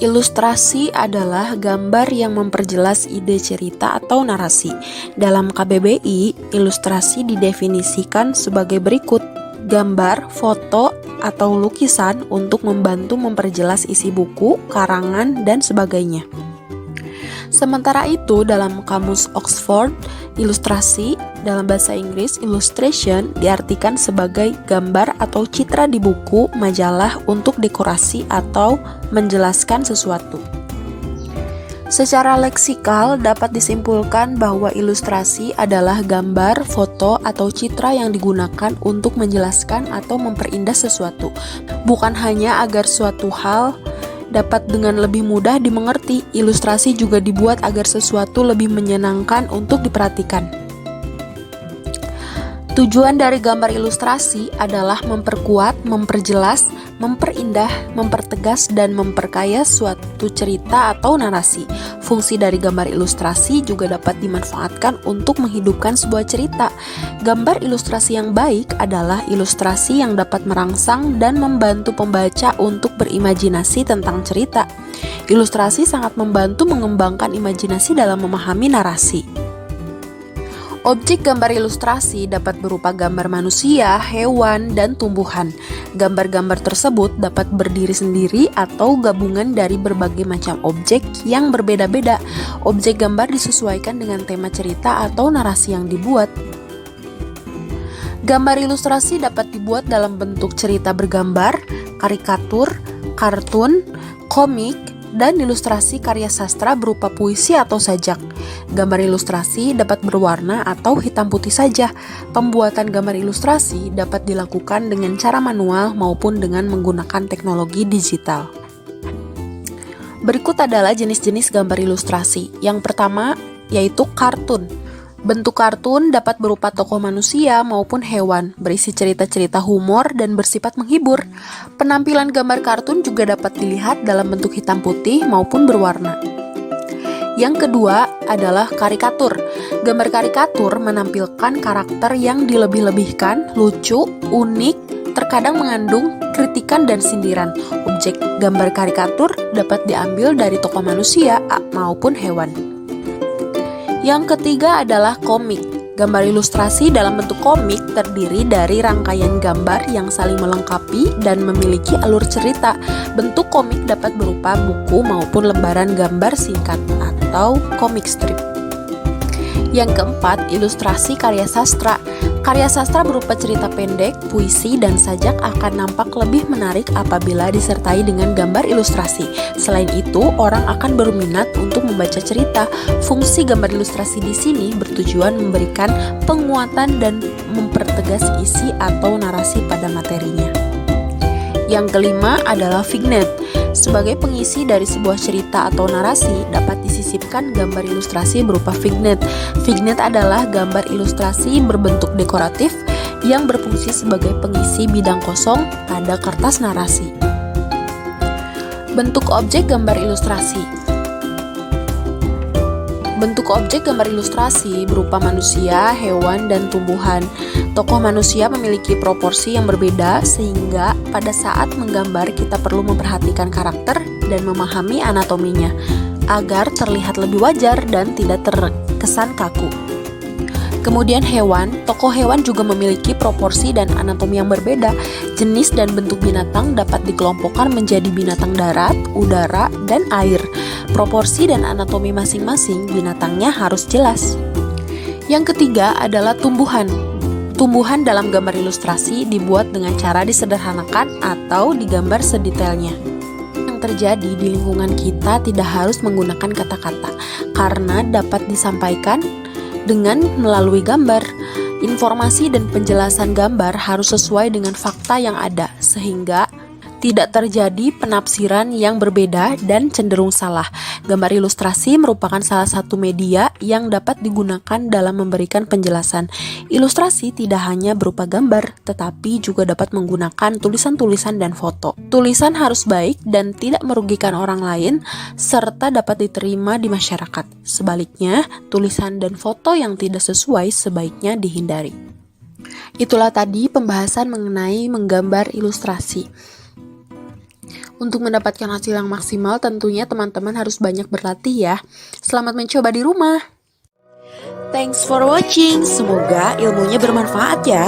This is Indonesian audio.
Ilustrasi adalah gambar yang memperjelas ide cerita atau narasi. Dalam KBBI, ilustrasi didefinisikan sebagai berikut: gambar, foto, atau lukisan untuk membantu memperjelas isi buku, karangan, dan sebagainya. Sementara itu, dalam kamus Oxford, ilustrasi dalam bahasa Inggris illustration diartikan sebagai gambar atau citra di buku, majalah untuk dekorasi atau menjelaskan sesuatu. Secara leksikal dapat disimpulkan bahwa ilustrasi adalah gambar, foto, atau citra yang digunakan untuk menjelaskan atau memperindah sesuatu, bukan hanya agar suatu hal dapat dengan lebih mudah dimengerti. Ilustrasi juga dibuat agar sesuatu lebih menyenangkan untuk diperhatikan. Tujuan dari gambar ilustrasi adalah memperkuat, memperjelas, memperindah, mempertegas, dan memperkaya suatu cerita atau narasi. Fungsi dari gambar ilustrasi juga dapat dimanfaatkan untuk menghidupkan sebuah cerita. Gambar ilustrasi yang baik adalah ilustrasi yang dapat merangsang dan membantu pembaca untuk berimajinasi tentang cerita. Ilustrasi sangat membantu mengembangkan imajinasi dalam memahami narasi. Objek gambar ilustrasi dapat berupa gambar manusia, hewan, dan tumbuhan. Gambar-gambar tersebut dapat berdiri sendiri atau gabungan dari berbagai macam objek yang berbeda-beda. Objek gambar disesuaikan dengan tema cerita atau narasi yang dibuat. Gambar ilustrasi dapat dibuat dalam bentuk cerita bergambar, karikatur, kartun, komik, dan ilustrasi karya sastra berupa puisi atau sajak. Gambar ilustrasi dapat berwarna atau hitam putih saja. Pembuatan gambar ilustrasi dapat dilakukan dengan cara manual maupun dengan menggunakan teknologi digital. Berikut adalah jenis-jenis gambar ilustrasi. Yang pertama yaitu kartun. Bentuk kartun dapat berupa tokoh manusia maupun hewan, berisi cerita-cerita humor dan bersifat menghibur. Penampilan gambar kartun juga dapat dilihat dalam bentuk hitam putih maupun berwarna. Yang kedua adalah karikatur. Gambar karikatur menampilkan karakter yang dilebih-lebihkan, lucu, unik, terkadang mengandung kritikan dan sindiran. Objek gambar karikatur dapat diambil dari tokoh manusia maupun hewan. Yang ketiga adalah komik. Gambar ilustrasi dalam bentuk komik terdiri dari rangkaian gambar yang saling melengkapi dan memiliki alur cerita. Bentuk komik dapat berupa buku maupun lembaran gambar singkat atau komik strip. Yang keempat, ilustrasi karya sastra. Karya sastra berupa cerita pendek, puisi, dan sajak akan nampak lebih menarik apabila disertai dengan gambar ilustrasi. Selain itu, orang akan berminat untuk membaca cerita. Fungsi gambar ilustrasi di sini bertujuan memberikan penguatan dan mempertegas isi atau narasi pada materinya. Yang kelima adalah vignette. Sebagai pengisi dari sebuah cerita atau narasi, dapat disisipkan gambar ilustrasi berupa vignette. Vignette adalah gambar ilustrasi berbentuk dekoratif yang berfungsi sebagai pengisi bidang kosong pada kertas narasi. Bentuk objek gambar ilustrasi. Bentuk objek gambar ilustrasi berupa manusia, hewan, dan tumbuhan. Tokoh manusia memiliki proporsi yang berbeda sehingga pada saat menggambar kita perlu memperhatikan karakter dan memahami anatominya agar terlihat lebih wajar dan tidak terkesan kaku. Kemudian hewan, tokoh hewan juga memiliki proporsi dan anatomi yang berbeda. Jenis dan bentuk binatang dapat dikelompokkan menjadi binatang darat, udara, dan air. Proporsi dan anatomi masing-masing binatangnya harus jelas. Yang ketiga adalah tumbuhan. Tumbuhan dalam gambar ilustrasi dibuat dengan cara disederhanakan atau digambar sedetailnya. Yang terjadi di lingkungan kita tidak harus menggunakan kata-kata karena dapat disampaikan dengan melalui gambar. Informasi dan penjelasan gambar harus sesuai dengan fakta yang ada, sehingga tidak terjadi penafsiran yang berbeda dan cenderung salah. Gambar ilustrasi merupakan salah satu media yang dapat digunakan dalam memberikan penjelasan. Ilustrasi tidak hanya berupa gambar, tetapi juga dapat menggunakan tulisan-tulisan dan foto. Tulisan harus baik dan tidak merugikan orang lain, serta dapat diterima di masyarakat. Sebaliknya, tulisan dan foto yang tidak sesuai sebaiknya dihindari. Itulah tadi pembahasan mengenai menggambar ilustrasi. Untuk mendapatkan hasil yang maksimal, tentunya teman-teman harus banyak berlatih ya. Selamat mencoba di rumah. Thanks for watching. Semoga ilmunya bermanfaat ya.